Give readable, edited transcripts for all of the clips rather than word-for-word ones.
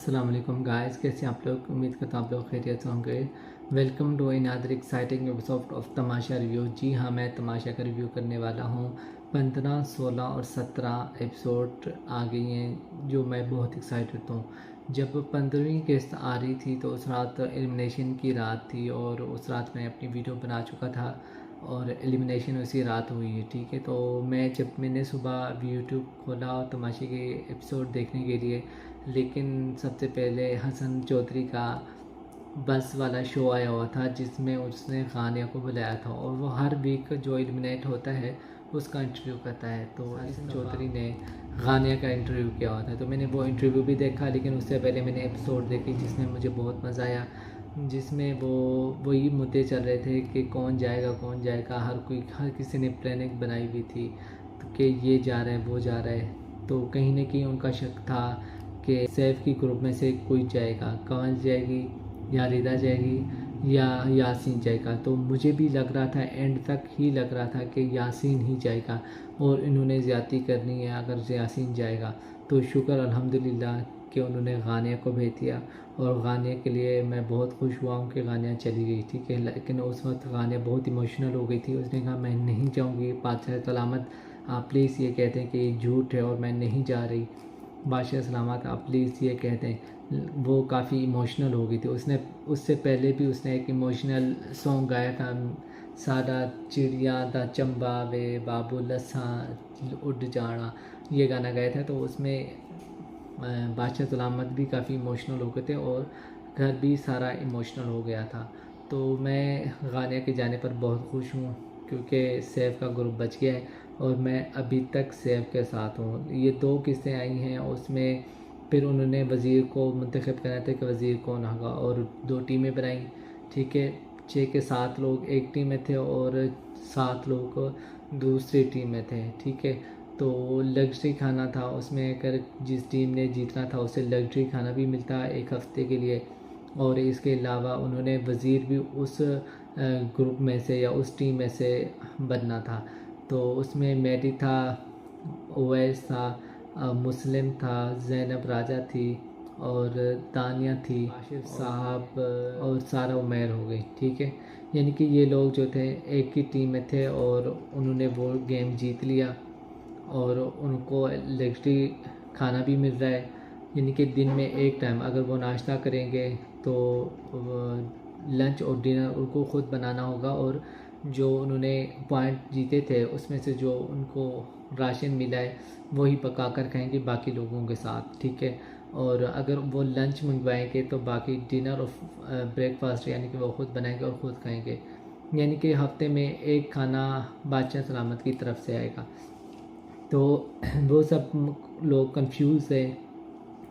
अस्सलाम वालेकुम गाइस, कैसे आप लोग? उम्मीद करता हूँ आप लोग खैरियत से होंगे। Welcome to another exciting episode of Tamasha review. जी हाँ, मैं तमाशा का रिव्यू करने वाला हूँ। 15, 16 और 17 एपिसोड आ गई हैं जो मैं बहुत एक्साइटेड हूँ। जब 15वीं किस्त आ रही थी तो उस रात एलिमिनेशन की रात थी और उस रात मैं अपनी वीडियो बना चुका था और एलिमिनेशन उसी रात हुई है। ठीक है, तो मैंने सुबह यूट्यूब खोला और तमाशे के एपिसोड देखने के लिए, लेकिन सबसे पहले हसन चौधरी का बस वाला शो आया हुआ था जिसमें उसने गानिया को बुलाया था और वो हर वीक जो एलिमिनेट होता है उसका इंटरव्यू करता है। तो हसन चौधरी ने गानिया का इंटरव्यू किया हुआ था, तो मैंने वो इंटरव्यू भी देखा, लेकिन उससे पहले मैंने एपिसोड देखी जिसमें मुझे बहुत मज़ा आया, जिसमें वही मुद्दे चल रहे थे कि कौन जाएगा। हर किसी ने प्लानिंग बनाई हुई थी कि ये जा रहा है वो जा रहा है। तो कहीं ना कहीं उनका शक था कि सैफ की ग्रुप में से कोई जाएगा, कंवल जाएगी या रिदा जाएगी या यासीन जाएगा। तो मुझे भी लग रहा था, एंड तक ही लग रहा था कि यासीन ही जाएगा और इन्होंने ज़्यादती करनी है अगर यासीन जाएगा। तो शुक्र अल्हम्दुलिल्लाह कि उन्होंने गानिया को भेज दिया और गानिया के लिए मैं बहुत खुश हुआ हूँ कि गानिया चली गई। ठीक है, लेकिन उस वक्त गानिया बहुत इमोशनल हो गई थी। उसने कहा मैं नहीं जाऊँगी, बादशाह सलामत आप प्लीज़ ये कहते हैं कि ये झूठ है और मैं नहीं जा रही। बादशाह सलामत आप प्लीज़ ये कहते हैं। वो काफ़ी इमोशनल हो गई थी। उसने उससे पहले भी उसने एक इमोशनल सॉन्ग गाया था, साडा चिड़िया दा चंबा वे बाबू लसा उड़ जाना, ये गाना गाया था। तो उसमें बादशाह सलामत भी काफ़ी इमोशनल हो गए थे और घर भी सारा इमोशनल हो गया था। तो मैं गानिया के जाने पर बहुत खुश हूँ क्योंकि सैफ का ग्रुप बच गया है और मैं अभी तक सैफ के साथ हूँ। ये 2 किस्तें आई हैं, उसमें फिर उन्होंने वज़ीर को मुंतखब करना था कि वज़ीर कौन होगा और 2 टीमें बनाई। ठीक है, 6 के 7 लोग एक टीम में थे और 7 लोग दूसरी टीम में थे। ठीक है, तो लग्जरी खाना था उसमें, अगर जिस टीम ने जीतना था उसे लग्जरी खाना भी मिलता है 1 हफ़्ते के लिए। और इसके अलावा उन्होंने वज़ीर भी उस ग्रुप में से या उस टीम में से बनना था। तो उसमें मेडी था, ओवैस था, मुस्लिम था, ज़ैनब राजा थी और तानिया थी, आशिफ साहब और सारा उमैर हो गई। ठीक है, यानी कि ये लोग जो थे एक ही टीम में थे और उन्होंने वो गेम जीत लिया और उनको लग्जरी खाना भी मिल रहा है। यानी कि दिन में एक टाइम अगर वो नाश्ता करेंगे तो लंच और डिनर उनको ख़ुद बनाना होगा और जो उन्होंने पॉइंट जीते थे उसमें से जो उनको राशन मिला है वही पका कर खाएंगे बाकी लोगों के साथ। ठीक है, और अगर वो लंच मंगवाएंगे तो बाकी डिनर और ब्रेकफास्ट यानी कि वो ख़ुद बनाएंगे और ख़ुद खाएंगे। यानी कि हफ्ते में एक खाना बादशाह सलामत की तरफ से आएगा। तो वो सब लोग कंफ्यूज है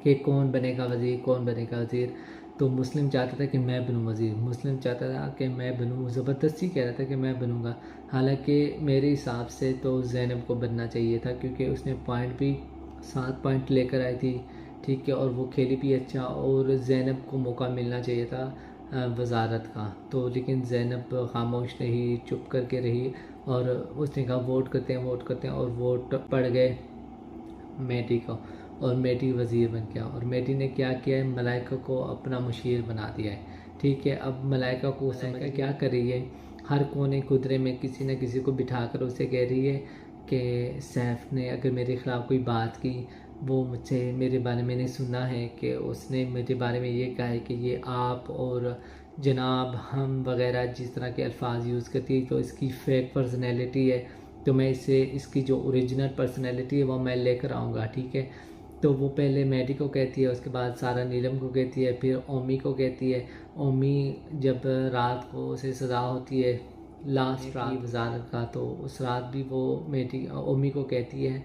कि कौन बनेगा वज़ीर, कौन बनेगा वज़ीर। तो मुस्लिम चाहता था कि मैं बनूँ वज़ीर, मुस्लिम चाहता था कि मैं बनूँ, ज़बरदस्ती कह रहा था कि मैं बनूँगा। हालांकि मेरे हिसाब से तो ज़ैनब को बनना चाहिए था क्योंकि उसने पॉइंट भी 7 पॉइंट लेकर आई थी। ठीक है, और वो खेली भी अच्छा और ज़ैनब को मौका मिलना चाहिए था वज़ारत का। तो लेकिन ज़ैनब खामोश रही, चुप करके रही और उसने कहा वोट करते हैं और वोट पड़ गए मेडी को और मेडी वज़ीर बन गया। और मेडी ने क्या किया है, मलाइका को अपना मुशीर बना दिया है। ठीक है, अब मलाइका को समझ क्या कर रही है, हर कोने कुदरे में किसी न किसी को बिठाकर उसे कह रही है कि सैफ ने अगर मेरे ख़िलाफ़ कोई बात की, वो मुझसे मेरे बारे में मैंने सुना है कि उसने मेरे बारे में ये कहा है कि ये आप और जनाब हम वगैरह जिस तरह के अल्फाज यूज़ करती है तो इसकी फ़ेक पर्सनैलिटी है, तो मैं इसे इसकी जो ओरिजिनल पर्सनैलिटी है वो मैं लेकर आऊँगा। ठीक है, तो वो पहले मैडी को कहती है, उसके बाद सारा नीलम को कहती है, फिर ओमी को कहती है। ओमी जब रात को उसे सज़ा होती है लास्ट रात वज़ारत का, तो उस रात भी वो मेडी ओमी को कहती है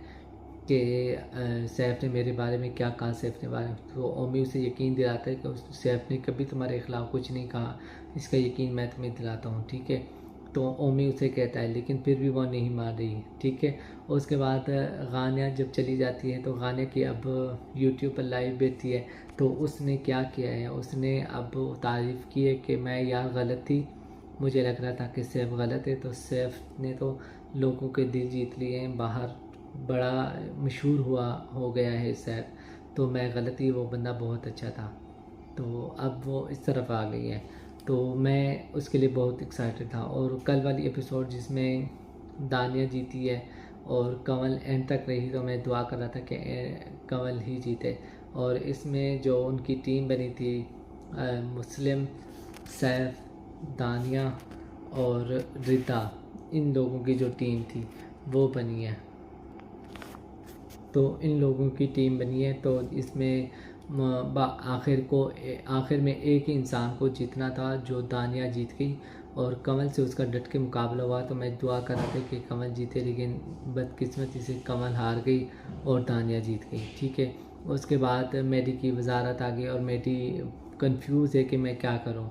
कि सैफ ने मेरे बारे में क्या कहा, सैफ ने बारे में। तो ओमी उसे यकीन दिलाता है कि सैफ ने कभी तुम्हारे ख़िलाफ़ कुछ नहीं कहा, इसका यकीन मैं तुम्हें दिलाता हूँ। ठीक है, तो ओमी उसे कहता है, लेकिन फिर भी वो नहीं मान रही। ठीक है, उसके बाद गानिया जब चली जाती है तो गानिया की अब यूट्यूब पर लाइव बेचती है। तो उसने क्या किया है, उसने अब तारीफ़ की है कि मैं यार गलत थी, मुझे लग रहा था कि सैफ गलत है। तो सैफ ने तो लोगों के दिल जीत लिए हैं, बाहर बड़ा मशहूर हो गया है सैफ। तो मैं गलत ही, वो बंदा बहुत अच्छा था। तो अब वो इस तरफ आ गई है, तो मैं उसके लिए बहुत एक्साइटेड था। और कल वाली एपिसोड जिसमें दानिया जीती है और कंवल एंड तक रही, तो मैं दुआ कर रहा था कि कंवल ही जीते। और इसमें जो उनकी टीम बनी थी, मुस्लिम, सैफ, दानिया और रिता, इन लोगों की जो टीम थी वो बनी है। तो इन लोगों की टीम बनी है, तो इसमें आखिर में एक ही इंसान को जीतना था, जो दानिया जीत गई और कंवल से उसका डट के मुकाबला हुआ। तो मैं दुआ कर रहा था कि कंवल जीते, लेकिन बदकिस्मती से कंवल हार गई और दानिया जीत गई। ठीक है, उसके बाद मेडी की वजारत आ गई और मेडी कंफ्यूज है कि मैं क्या करूं।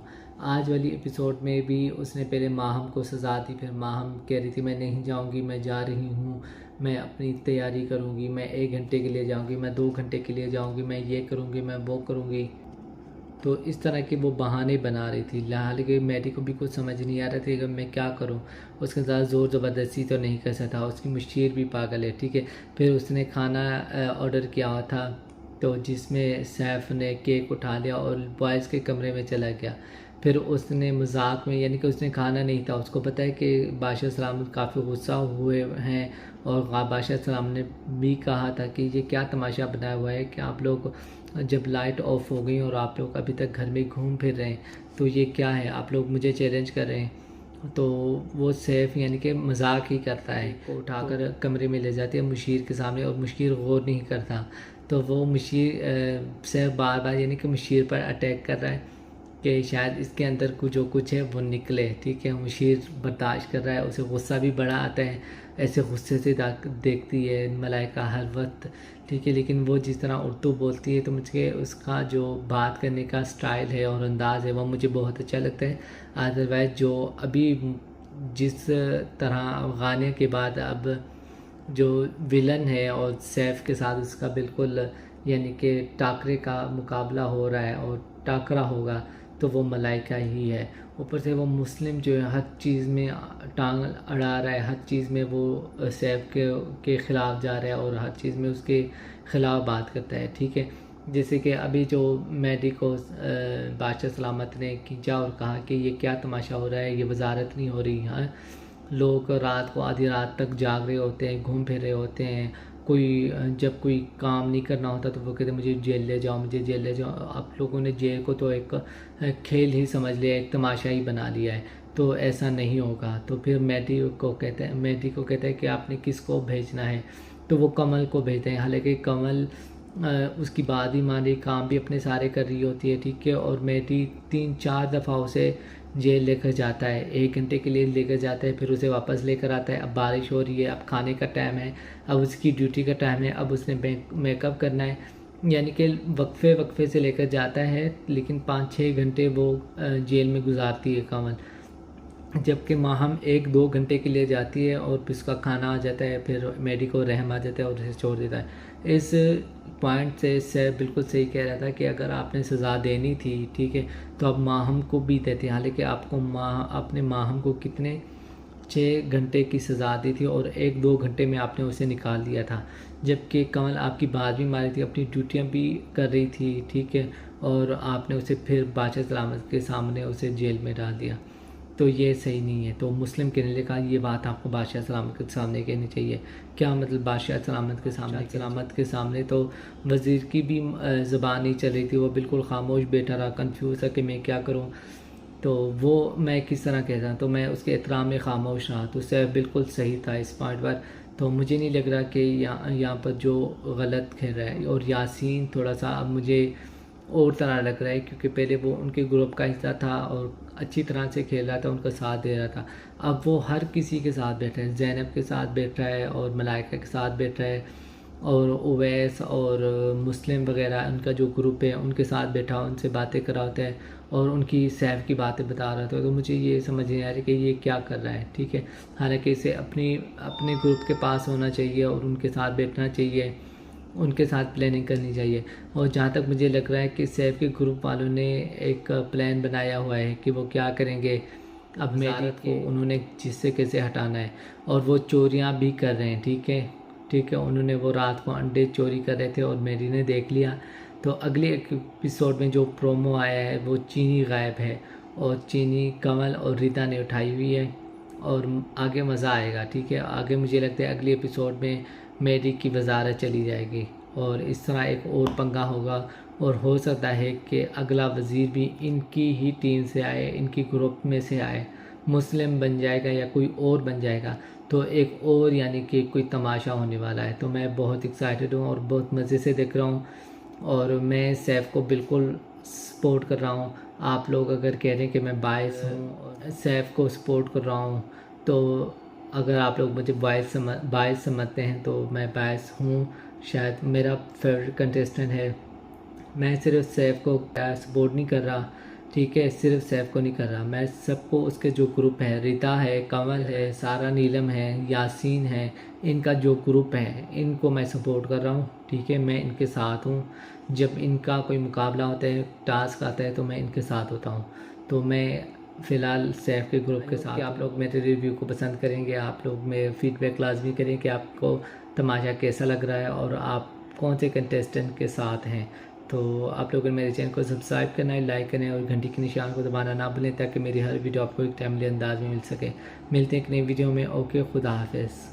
आज वाली एपिसोड में भी उसने पहले माहम को सज़ा दी, फिर माहम कह रही थी मैं नहीं जाऊंगी, मैं जा रही हूँ, मैं अपनी तैयारी करूँगी, मैं 1 घंटे के लिए जाऊँगी, मैं 2 घंटे के लिए जाऊँगी, मैं ये करूँगी, मैं वो करूँगी। तो इस तरह के वो बहाने बना रही थी। हालांकि मेडी को भी कुछ समझ नहीं आ रहा था कि मैं क्या करूँ। उसके साथ ज़ोर ज़बरदस्ती तो नहीं कर सकता, उसकी मुशीर भी पागल है। ठीक है, फिर उसने खाना ऑर्डर किया हुआ था, तो जिसमें सैफ ने केक उठा लिया और बॉयज़ के कमरे में चला गया। फिर उसने मजाक में, यानी कि उसने खाना नहीं था, उसको पता है कि बादशाह सलाम काफ़ी गुस्सा हुए हैं, और बादशाह सलाम ने भी कहा था कि ये क्या तमाशा बनाया हुआ है कि आप लोग जब लाइट ऑफ हो गई और आप लोग अभी तक घर में घूम फिर रहे हैं, तो ये क्या है, आप लोग मुझे चैलेंज कर रहे हैं। तो वो सैफ यानी कि मजाक ही करता है, को उठाकर कमरे में ले जाती है मुशीर के सामने, और मुशीर गौर नहीं करता। तो वो मुशीर सैफ बार बार यानी कि मुशीर पर अटैक कर रहा है कि शायद इसके अंदर जो कुछ है वो निकले। ठीक है, मुशीर बर्दाश्त कर रहा है, उसे गुस्सा भी बड़ा आता है, ऐसे गुस्से से देखती है मलाइका हर वक्त। ठीक है, लेकिन वो जिस तरह उर्दू बोलती है, तो मुझे उसका जो बात करने का स्टाइल है और अंदाज़ है वो मुझे बहुत अच्छा लगता है। अदरवाइज़ जो अभी जिस तरह अफ़गानिया के बाद अब जो विलन है और सैफ के साथ उसका बिल्कुल यानी कि टाकरे का मुकाबला हो रहा है और टाकरा होगा, तो वो मलाइका ही है। ऊपर से वो मुस्लिम जो है हर चीज़ में टांग अड़ा रहा है, हर चीज़ में वो सैफ के ख़िलाफ़ जा रहा है और हर चीज़ में उसके ख़िलाफ़ बात करता है। ठीक है, जैसे कि अभी जो मेडी को बादशाह सलामत ने खींचा और कहा कि ये क्या तमाशा हो रहा है, ये वजारत नहीं हो रही। हाँ, लोग रात को आधी रात तक जाग रहे होते हैं, घूम फिर रहे होते हैं, कोई जब कोई काम नहीं करना होता तो वो कहते मुझे जेल ले जाओ, मुझे जेल ले जाओ। आप लोगों ने जेल को तो एक खेल ही समझ लिया, एक तमाशा ही बना लिया है, तो ऐसा नहीं होगा। तो फिर मेडी को कहता है कि आपने किसको भेजना है, तो वो कमल को भेजते हैं। हालांकि कमल उसकी बात ही मान रही, काम भी अपने सारे कर रही होती है। ठीक है, और मेडी 3-4 दफ़ा उसे जेल लेकर जाता है, 1 घंटे के लिए लेकर जाता है, फिर उसे वापस लेकर आता है। अब बारिश हो रही है, अब खाने का टाइम है, अब उसकी ड्यूटी का टाइम है, अब उसने मेकअप करना है, यानी कि वक्फे वक्फे से लेकर जाता है, लेकिन 5-6 घंटे वो जेल में गुजारती है कमल। जबकि माहम 1-2 घंटे के लिए जाती है और फिर उसका खाना आ जाता है, फिर मेडी को रहम आ जाता है और उसे छोड़ देता है। इस पॉइंट से सैफ बिल्कुल सही कह रहा था कि अगर आपने सज़ा देनी थी, ठीक है, तो आप माहम को भी देते। हालांकि आपने माहम को कितने 6 घंटे की सज़ा दी थी और 1-2 घंटे में आपने उसे निकाल दिया था, जबकि कमल आपकी बात भी मारी थी, अपनी ड्यूटियाँ भी कर रही थी। ठीक है, और आपने उसे फिर बादशाह सलामत के सामने उसे जेल में डाल दिया, तो ये सही नहीं है। तो मुस्लिम कहने लगा ये बात आपको बादशाह सलामत के सामने कहनी चाहिए। क्या मतलब बादशाह सलामत के सामने तो वज़ीर की भी ज़बान नहीं चल रही थी, वो बिल्कुल खामोश बैठा रहा, कंफ्यूज था कि मैं क्या करूँ, तो वो मैं किस तरह कहता, तो मैं उसके एहतराम में खामोश रहा। तो सैफ बिल्कुल सही था इस पॉइंट पर। तो मुझे नहीं लग रहा कि यहाँ पर जो गलत खेल रहा है, और यासीन थोड़ा सा अब मुझे और तरह लग रहा है, क्योंकि पहले वो उनके ग्रुप का हिस्सा था और अच्छी तरह से खेल रहा था, उनका साथ दे रहा था। अब वो हर किसी के साथ बैठ रहा है, ज़ैनब के साथ बैठ रहा है और मलाइका के साथ बैठ रहा है, और उवैस और मुस्लिम वगैरह उनका जो ग्रुप है उनके साथ बैठा, उनसे बातें कराते हैं और उनकी सैफ की बातें बता रहा था। तो मुझे ये समझ नहीं आ रही कि ये क्या कर रहा है। ठीक है, हालांकि इसे अपने ग्रुप के पास होना चाहिए और उनके साथ बैठना चाहिए, उनके साथ प्लानिंग करनी चाहिए। और जहाँ तक मुझे लग रहा है कि सैफ के ग्रुप वालों ने एक प्लान बनाया हुआ है कि वो क्या करेंगे, अब मेरी को उन्होंने जिससे कैसे हटाना है, और वो चोरियाँ भी कर रहे हैं। ठीक है, ठीक है। उन्होंने वो रात को अंडे चोरी कर रहे थे और मेरी ने देख लिया। तो अगले एपिसोड में जो प्रोमो आया है वो चीनी गायब है और चीनी कमल और रीता ने उठाई हुई है और आगे मज़ा आएगा, ठीक है। आगे मुझे लगता है अगले एपिसोड में मेरी की वजारत चली जाएगी और इस तरह एक और पंगा होगा और हो सकता है कि अगला वज़ीर भी इनकी ही टीम से आए, इनकी ग्रुप में से आए, मुस्लिम बन जाएगा या कोई और बन जाएगा। तो एक और यानी कि कोई तमाशा होने वाला है। तो मैं बहुत एक्साइटेड हूँ और बहुत मज़े से देख रहा हूँ और मैं सैफ को बिल्कुल सपोर्ट कर रहा हूँ। आप लोग अगर कह रहे हैं कि मैं बायस हूँ और सैफ को सपोर्ट कर रहा हूँ, तो अगर आप लोग मुझे बायस समझते हैं तो मैं बायस हूँ। शायद मेरा फेवरेट कंटेस्टेंट है। मैं सिर्फ सैफ को सपोर्ट नहीं कर रहा, ठीक है, सिर्फ सैफ को नहीं कर रहा, मैं सबको, उसके जो ग्रुप है, रीता है, कमल है, सारा नीलम है, यासीन है, इनका जो ग्रुप है इनको मैं सपोर्ट कर रहा हूँ, ठीक है। मैं इनके साथ हूँ। जब इनका कोई मुकाबला होता है, टास्क आता है, तो मैं इनके साथ होता हूँ। तो मैं फ़िलहाल सैफ के ग्रुप के साथ। आप लोग मेरे रिव्यू को पसंद करेंगे, आप लोग मेरे फीडबैक लाजमी करें कि आपको तमाशा कैसा लग रहा है और आप कौन से कंटेस्टेंट के साथ हैं। तो आप लोगों ने मेरे चैनल को सब्सक्राइब करना है, लाइक करें और घंटी के निशान को दबाना ना भूलें ताकि मेरी हर वीडियो आपको एक टाइमली अंदाज में मिल सके। मिलते हैं एक नई वीडियो में। ओके, खुदा हाफिज़।